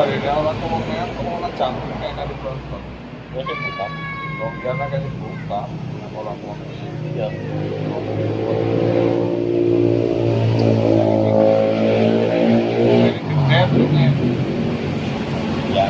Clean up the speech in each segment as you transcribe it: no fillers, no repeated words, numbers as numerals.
Ini orang ngomongnya cantik kayak ditonton. Ya kan buka. Longgarnya kayak dibuka. Orang ngomong iya. Ini ya.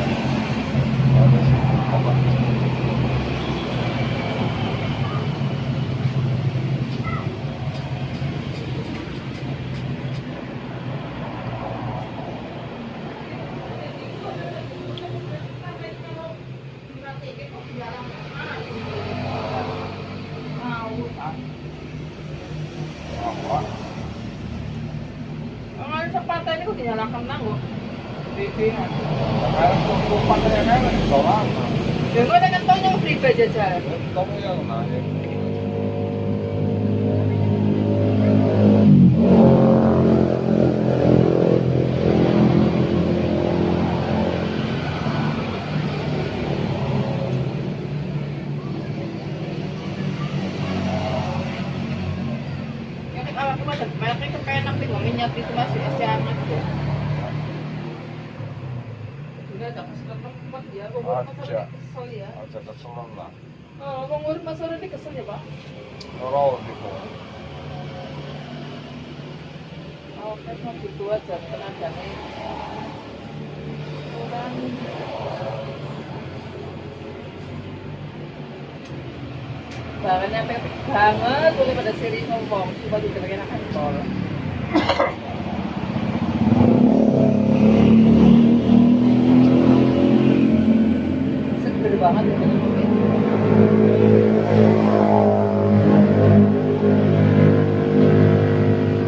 Ang sepatnya ini kok dinyalakan nang kok. TV kan. Sekarang tutupan ya kan restoran. Ya gue kan tau yang free jajan. Kamu yang nanya. Aku mah mereka kepenak nih minyak itu masih hangat tuh. Udah tak kesel tempat ya, gue kesel ya. Aja keselan lah. Oh, bang urut Mas Ora ini kesel ya pak? Orang di bawah. Oh, kan mau gitu aja tenaganya. Orang. Bahkan nyampe banget, boleh pada seri ngomong, coba juga lagi anak kantor. Seger banget ya.